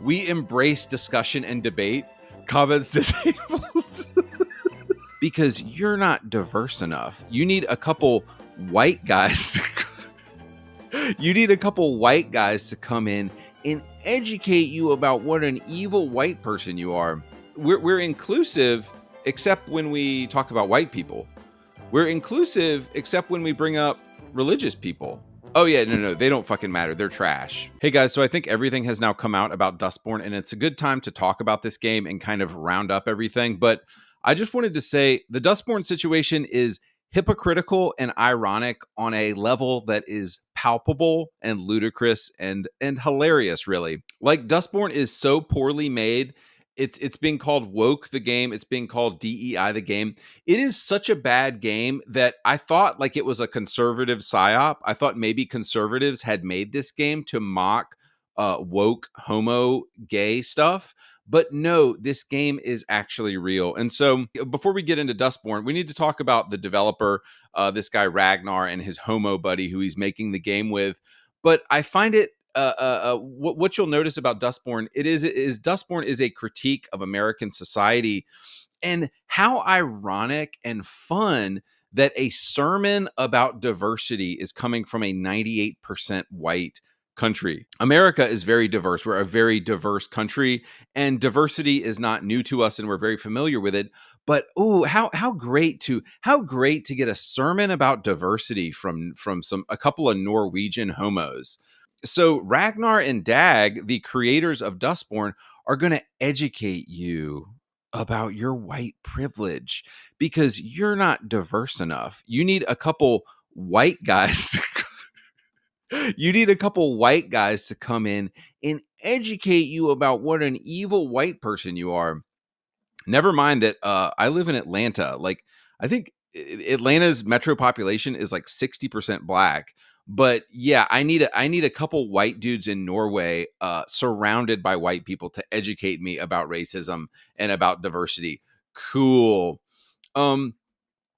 We embrace discussion and debate. Comments disabled. Because you're not diverse enough. You need a couple white guys. You need a couple white guys to come in and educate you about what an evil white person you are. We're inclusive, except when we talk about white people. We're inclusive, except when we bring up religious people. Oh yeah, no, they don't fucking matter. They're trash. Hey guys, so I think everything has now come out about Dustborn, and it's a good time to talk about this game and kind of round up everything. But I just wanted to say the Dustborn situation is hypocritical and ironic on a level that is palpable and ludicrous and hilarious, really. Like, Dustborn is so poorly made. It's being called woke the game. It's being called DEI the game. It is such a bad game that I thought like it was a conservative psyop. I thought maybe conservatives had made this game to mock woke homo gay stuff. But no, this game is actually real. And so before we get into Dustborn, we need to talk about the developer, this guy Ragnar, and his homo buddy who he's making the game with. But I find it what you'll notice about Dustborn, is Dustborn is a critique of American society, and how ironic and fun that a sermon about diversity is coming from a 98% white country. America is very diverse. We're a very diverse country, and diversity is not new to us, and we're very familiar with it. But how great to get a sermon about diversity from a couple of Norwegian homos. So Ragnar and Dag, the creators of Dustborn, are going to educate you about your white privilege because you're not diverse enough. You need a couple white guys. You need a couple white guys to come in and educate you about what an evil white person you are. Never mind that I live in Atlanta. Like, I think Atlanta's metro population is like 60% black. But yeah, I need a couple white dudes in Norway surrounded by white people to educate me about racism and about diversity. Cool.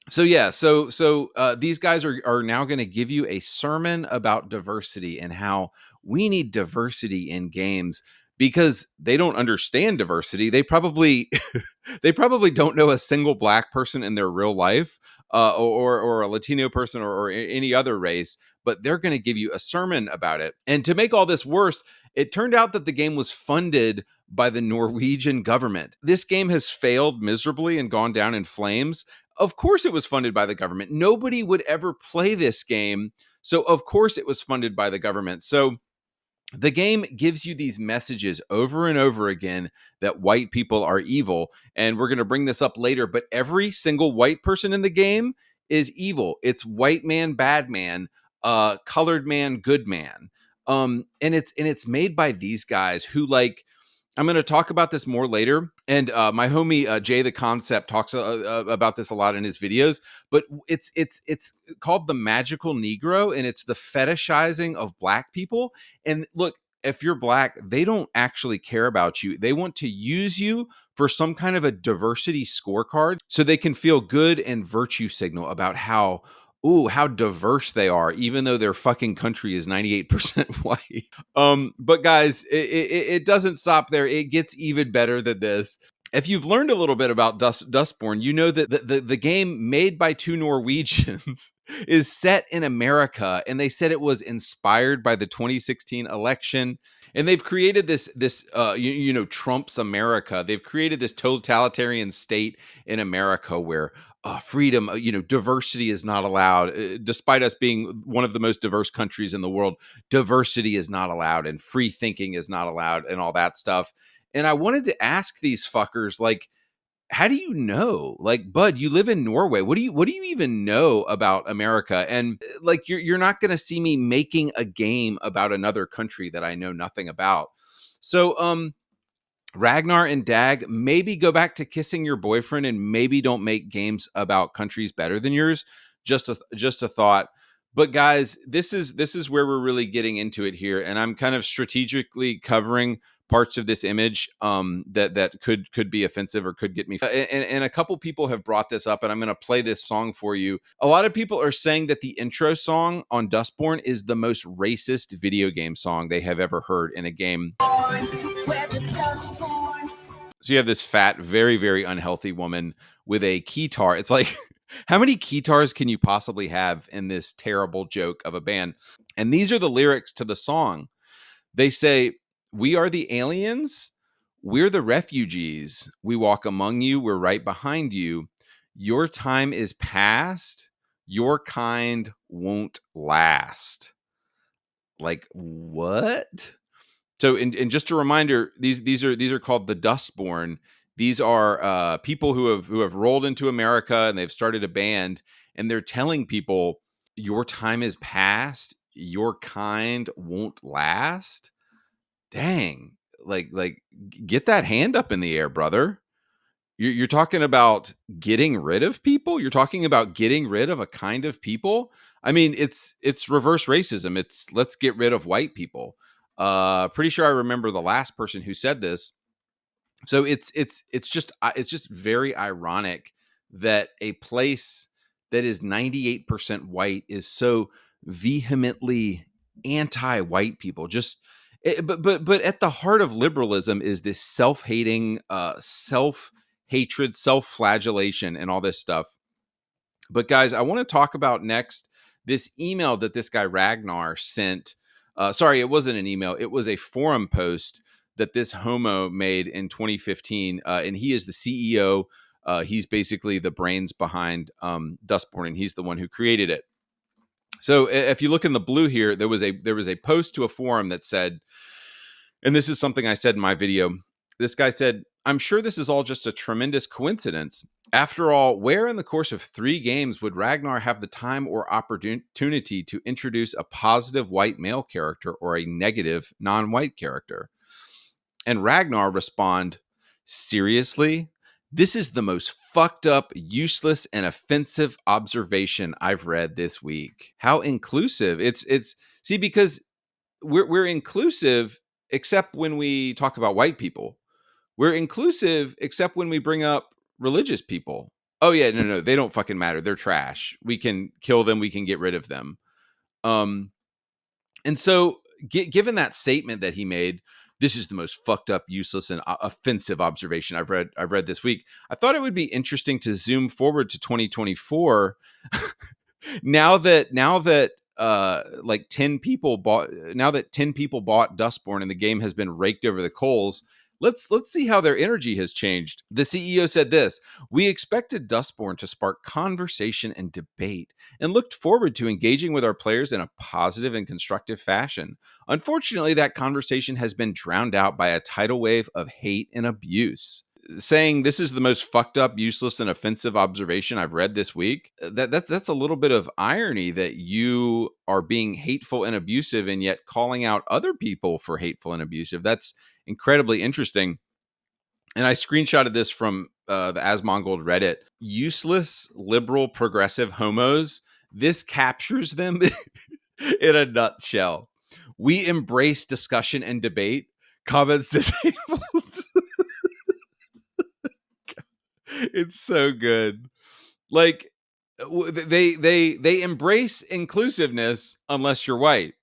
So yeah, so these guys are now going to give you a sermon about diversity and how we need diversity in games because they don't understand diversity. They probably they probably don't know a single black person in their real life, or a Latino person or any other race, but they're going to give you a sermon about it. And to make all this worse, it turned out that the game was funded by the Norwegian government. This game has failed miserably and gone down in flames. Of course it was funded by the government. Nobody would ever play this game. So of course it was funded by the government. So the game gives you these messages over and over again that white people are evil. And we're going to bring this up later, but every single white person in the game is evil. It's white man, bad man, colored man, good man. And it's made by these guys who, like, I'm going to talk about this more later. And my homie Jay the Concept talks about this a lot in his videos. But it's called the Magical Negro, and it's the fetishizing of black people. And look, if you're black, they don't actually care about you. They want to use you for some kind of a diversity scorecard so they can feel good and virtue signal about how diverse they are, even though their fucking country is 98% white. But guys, it doesn't stop there. It gets even better than this. If you've learned a little bit about Dustborn, you know that the game made by two Norwegians is set in America, and they said it was inspired by the 2016 election. And they've created this Trump's America. They've created this totalitarian state in America where freedom, diversity is not allowed. Despite us being one of the most diverse countries in the world, diversity is not allowed, and free thinking is not allowed, and all that stuff. And I wanted to ask these fuckers, like, how do you know? Like, bud, you live in Norway. What do you even know about America? And like, you're not going to see me making a game about another country that I know nothing about. So, Ragnar and Dag, maybe go back to kissing your boyfriend and maybe don't make games about countries better than yours. Just a thought. But guys, this is where we're really getting into it here, and I'm kind of strategically covering parts of this image that could be offensive or could get me. And a couple people have brought this up, and I'm going to play this song for you. A lot of people are saying that the intro song on Dustborn is the most racist video game song they have ever heard in a game. So you have this fat, very, very unhealthy woman with a keytar. It's like, how many keytars can you possibly have in this terrible joke of a band? And these are the lyrics to the song. They say, "We are the aliens. We're the refugees. We walk among you. We're right behind you. Your time is past. Your kind won't last." Like, what? So, and just a reminder, these are called the Dustborn. These are people who have rolled into America and they've started a band, and they're telling people, your time is past. Your kind won't last. Dang, like get that hand up in the air, brother. You're talking about getting rid of people. You're talking about getting rid of a kind of people. I mean, it's reverse racism. It's, let's get rid of white people. Pretty sure I remember the last person who said this. So it's just very ironic that a place that is 98% white is so vehemently anti-white people. But at the heart of liberalism is this self-hating, self-hatred, self-flagellation, and all this stuff. But guys, I want to talk about next this email that this guy Ragnar sent. Sorry, it wasn't an email. It was a forum post that this homo made in 2015. And he is the CEO. He's basically the brains behind Dustborn, and he's the one who created it. So if you look in the blue here, there was a post to a forum that said, and this is something I said in my video. This guy said, "I'm sure this is all just a tremendous coincidence. After all, where in the course of 3 games would Ragnar have the time or opportunity to introduce a positive white male character or a negative non-white character?" And Ragnar respond, "Seriously? This is the most fucked up, useless, and offensive observation I've read this week." How inclusive. It's see, because we're inclusive except when we talk about white people. We're inclusive except when we bring up religious people. Oh yeah, no, they don't fucking matter. They're trash. We can kill them. We can get rid of them. And so, given that statement that he made, this is the most fucked up, useless, and offensive observation I've read this week. I thought it would be interesting to zoom forward to 2024. now that like 10 people bought Dustborn and the game has been raked over the coals. Let's see how their energy has changed. The CEO said this: "We expected Dustborn to spark conversation and debate and looked forward to engaging with our players in a positive and constructive fashion. Unfortunately, that conversation has been drowned out by a tidal wave of hate and abuse." Saying this is the most fucked up, useless, and offensive observation I've read this week. That's a little bit of irony, that you are being hateful and abusive and yet calling out other people for hateful and abusive. That's incredibly interesting. And I screenshotted this from the Asmongold Reddit. Useless, liberal, progressive homos. This captures them in a nutshell. We embrace discussion and debate. Comments disabled. It's so good. Like, they embrace inclusiveness unless you're white.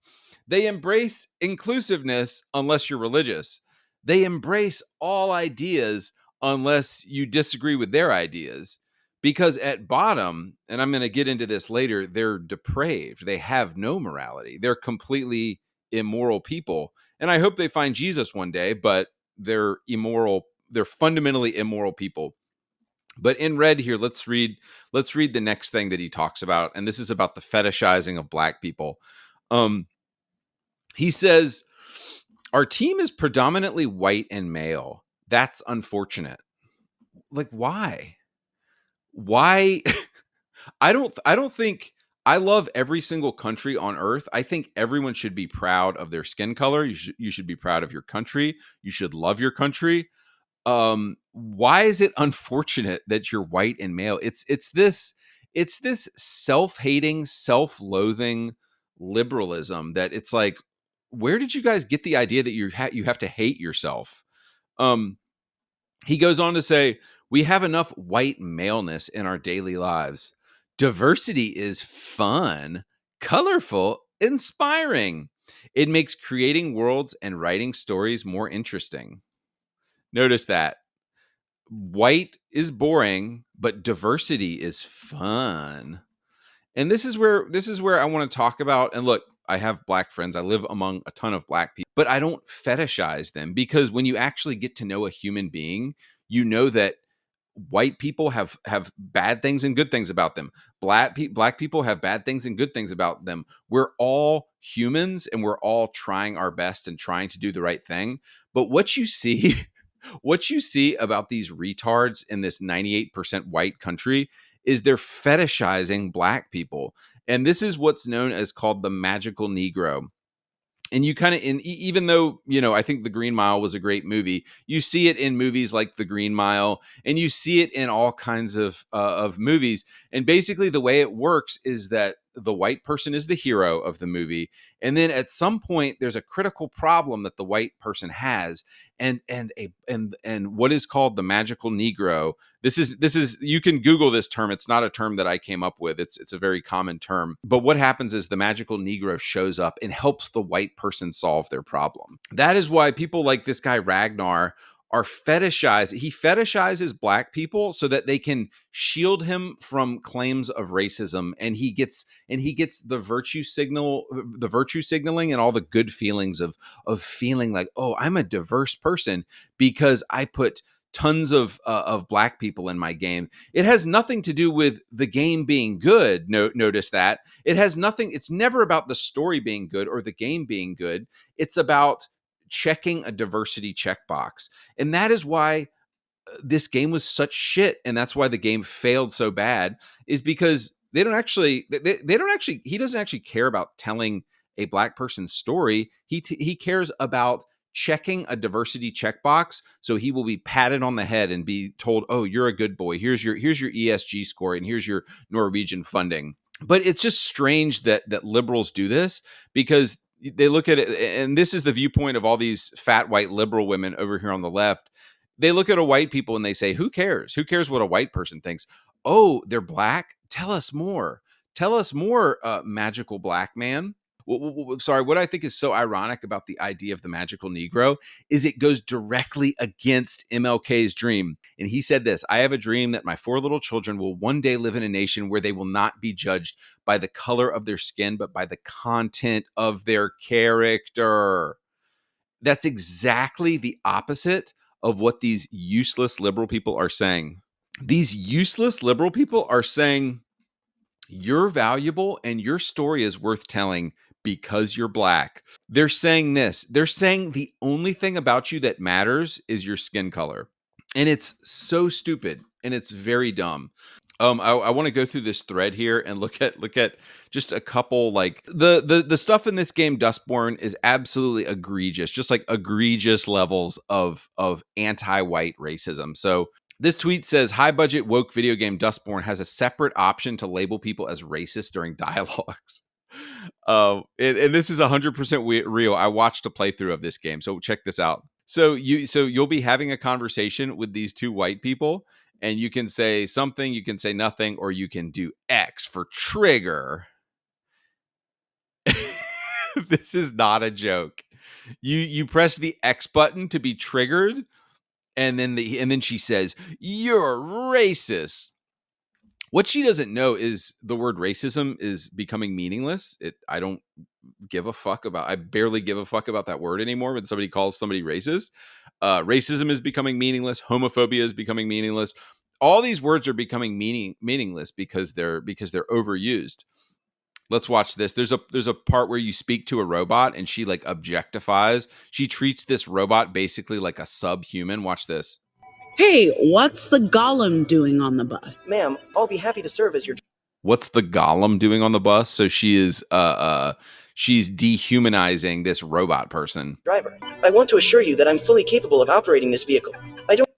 They embrace inclusiveness unless you're religious. They embrace all ideas unless you disagree with their ideas. Because at bottom, and I'm going to get into this later, they're depraved. They have no morality. They're completely immoral people. And I hope they find Jesus one day, but they're immoral. They're fundamentally immoral people. But in red here, let's read the next thing that he talks about, and this is about the fetishizing of black people. He says, "Our team is predominantly white and male. That's unfortunate." Like, why? Why? I don't think, I love every single country on earth. I think everyone should be proud of their skin color. You should be proud of your country. You should love your country. Why is it unfortunate that you're white and male? It's this self-hating, self-loathing liberalism that it's like, where did you guys get the idea that you have to hate yourself? He goes on to say, "We have enough white maleness in our daily lives. Diversity is fun, colorful, inspiring. It makes creating worlds and writing stories more interesting." Notice that. white is boring, but diversity is fun. And this is where I want to talk about. And look, I have black friends. I live among a ton of black people, but I don't fetishize them, because when you actually get to know a human being, you know that white people have bad things and good things about them. Black people have bad things and good things about them. We're all humans, and we're all trying our best and trying to do the right thing. But what you see what you see about these retards in this 98% white country is they're fetishizing black people. And this is what's known as called the Magical Negro. And you kind of, even though, I think The Green Mile was a great movie, you see it in movies like The Green Mile, and you see it in all kinds of movies. And basically the way it works is that the white person is the hero of the movie. And then at some point there's a critical problem that the white person has. And what is called the Magical Negro. This is you can Google this term. It's not a term that I came up with. It's a very common term. But what happens is the Magical Negro shows up and helps the white person solve their problem. That is why people like this guy Ragnar are fetishized. He fetishizes black people so that they can shield him from claims of racism, and he gets the virtue signaling and all the good feelings of feeling like, oh, I'm a diverse person because I put tons of black people in my game. It has nothing to do with the game being good. Notice that it has nothing. It's never about the story being good or the game being good. It's about checking a diversity checkbox. And that is why this game was such shit. And that's why the game failed so bad, is because he doesn't actually care about telling a black person's story. He cares about checking a diversity checkbox, so he will be patted on the head and be told, oh, you're a good boy. Here's your ESG score, and here's your Norwegian funding. But it's just strange that liberals do this, because they look at it, and this is the viewpoint of all these fat white liberal women over here on the left. They look at a white people and they say, who cares? Who cares what a white person thinks? Oh, they're black? Tell us more. Tell us more, magical black man. Sorry, what I think is so ironic about the idea of the Magical Negro is it goes directly against MLK's dream. And he said this: I have a dream that my 4 little children will one day live in a nation where they will not be judged by the color of their skin, but by the content of their character. That's exactly the opposite of what these useless liberal people are saying. These useless liberal people are saying you're valuable and your story is worth telling because you're black. They're saying this. They're saying the only thing about you that matters is your skin color. And it's so stupid, and it's very dumb. I want to go through this thread here and look at just a couple, like the stuff in this game. Dustborn is absolutely egregious, just like egregious levels of anti-white racism. So this tweet says, high budget woke video game Dustborn has a separate option to label people as racist during dialogues. And this is 100% real. I watched a playthrough of this game, so check this out. So you'll be having a conversation with these 2 white people, and you can say something, you can say nothing, or you can do X for trigger. This is not a joke. You press the X button to be triggered, and then she says, "You're racist." What she doesn't know is the word racism is becoming meaningless. I don't give a fuck about. I barely give a fuck about that word anymore when somebody calls somebody racist. Racism is becoming meaningless. Homophobia is becoming meaningless. All these words are becoming meaningless because they're overused. Let's watch this. There's a part where you speak to a robot and she like objectifies. She treats this robot basically like a subhuman. Watch this. Hey, what's the golem doing on the bus? Ma'am, I'll be happy to serve as your... What's the golem doing on the bus? So she is she's dehumanizing this robot person. Driver, I want to assure you that I'm fully capable of operating this vehicle. I don't...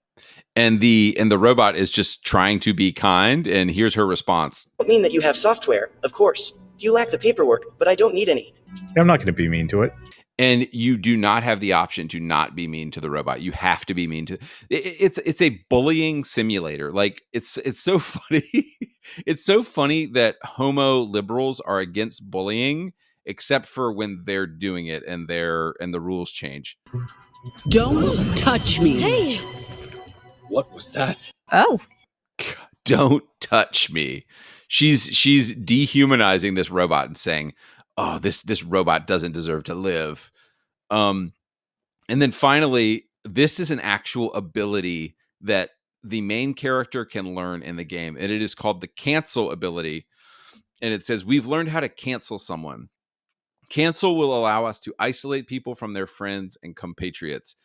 And the robot is just trying to be kind, and here's her response. I don't mean that you have software, of course. You lack the paperwork, but I don't need any. I'm not going to be mean to it. And you do not have the option to not be mean to the robot. You have to be mean to it's a bullying simulator. Like it's so funny. It's so funny that homo liberals are against bullying, except for when they're doing it and the rules change. Don't touch me. Hey, What was that? Oh, Don't touch me. She's dehumanizing this robot and saying, "Oh, this robot doesn't deserve to live." And then finally, this is an actual ability that the main character can learn in the game, and it is called the cancel ability. And it says, "We've learned how to cancel someone. Cancel will allow us to isolate people from their friends and compatriots.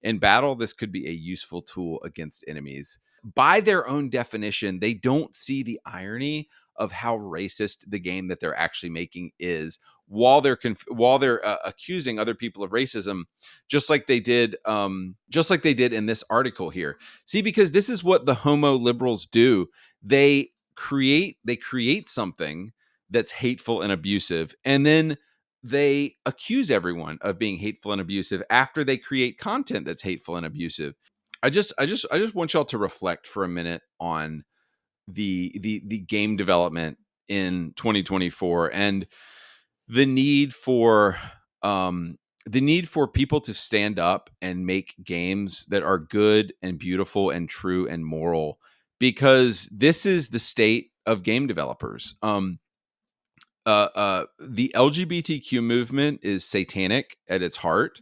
In battle, this could be a useful tool against enemies." By their own definition, they don't see the irony of how racist the game that they're actually making is, while they're accusing other people of racism, just like they did in this article here. See, because this is what the homo liberals do. They create something that's hateful and abusive, and then they accuse everyone of being hateful and abusive after they create content that's hateful and abusive. I just want y'all to reflect for a minute on the game development in 2024 and the need for people to stand up and make games that are good and beautiful and true and moral, because this is the state of game developers. The LGBTQ movement is satanic at its heart.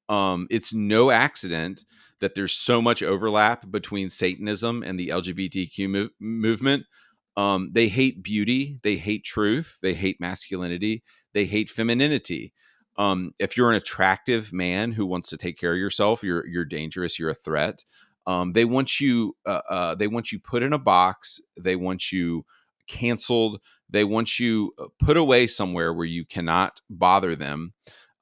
It's no accident that there's so much overlap between Satanism and the LGBTQ movement. They hate beauty, they hate truth, they hate masculinity, they hate femininity. If you're an attractive man who wants to take care of yourself, you're dangerous, you're a threat. They want you put in a box. They want you canceled. They want you put away somewhere where you cannot bother them.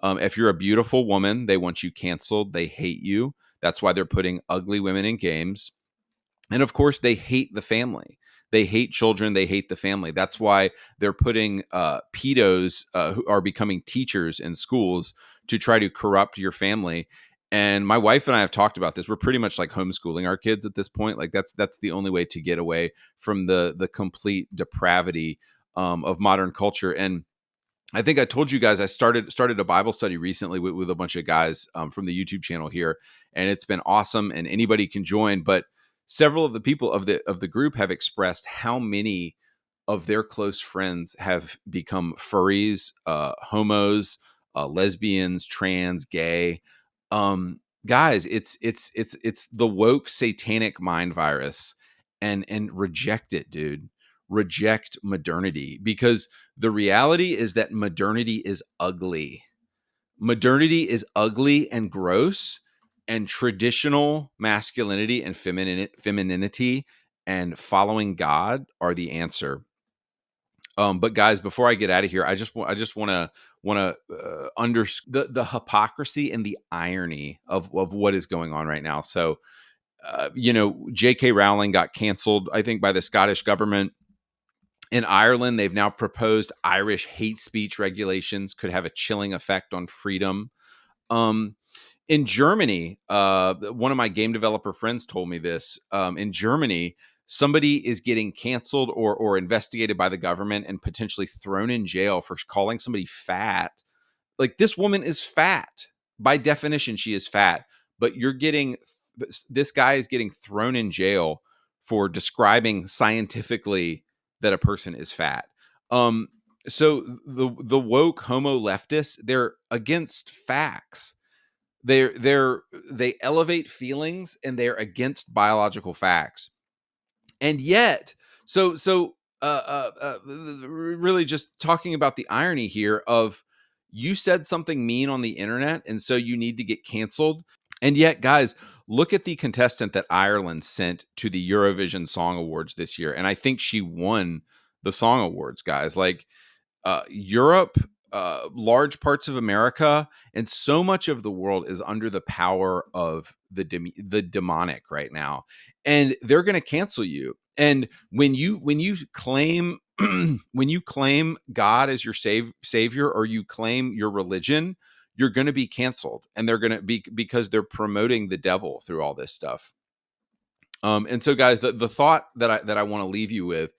If you're a beautiful woman, they want you canceled. They hate you. That's why they're putting ugly women in games. And of course, they hate the family. They hate children. They hate the family. That's why they're putting pedos who are becoming teachers in schools to try to corrupt your family. And my wife and I have talked about this. We're pretty much like homeschooling our kids at this point. Like that's the only way to get away from the complete depravity of modern culture. And I think I told you guys I started a Bible study recently with a bunch of guys from the YouTube channel here, and it's been awesome. And anybody can join. But several of the people of the group have expressed how many of their close friends have become furries, homos, lesbians, trans, gay. Guys, it's the woke satanic mind virus, and reject it, dude. Reject modernity, because the reality is that modernity is ugly. Modernity is ugly and gross, and traditional masculinity and femininity and following God are the answer. But guys, before I get out of here, I just want to underscore the hypocrisy and the irony of what is going on right now. So, J.K. Rowling got canceled, I think, by the Scottish government. In Ireland, they've now proposed Irish hate speech regulations could have a chilling effect on freedom. In Germany, one of my game developer friends told me this. In Germany, somebody is getting canceled or investigated by the government and potentially thrown in jail for calling somebody fat. Like, this woman is fat. By definition, she is fat. But this guy is getting thrown in jail for describing scientifically that a person is fat. So the woke homo leftists, they're against facts. They elevate feelings, and they're against biological facts. And yet, really just talking about the irony here of, you said something mean on the internet, and so you need to get canceled. And yet, guys, look at the contestant that Ireland sent to the Eurovision Song Awards this year. And I think she won the Song Awards, guys. Like, Europe, large parts of America, and so much of the world is under the power of the demonic right now. And they're going to cancel you. And when you claim when you claim God as your savior, or you claim your religion, you're going to be canceled, and they're going to be, because they're promoting the devil through all this stuff. And so, guys, the thought that I want to leave you with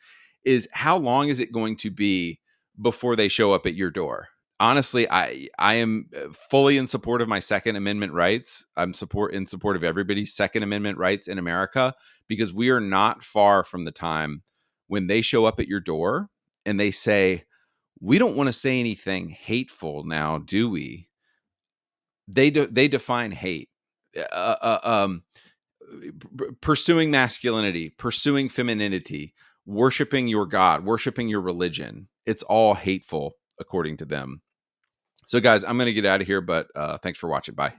is, how long is it going to be before they show up at your door? honestly, I am fully in support of my Second Amendment rights. I'm in support of everybody's Second Amendment rights in America, because we are not far from the time when they show up at your door and they say, "We don't want to say anything hateful now, do we?" They define hate. Pursuing masculinity, pursuing femininity, worshiping your God, worshiping your religion. It's all hateful according to them. So, guys, I'm going to get out of here, but thanks for watching. Bye.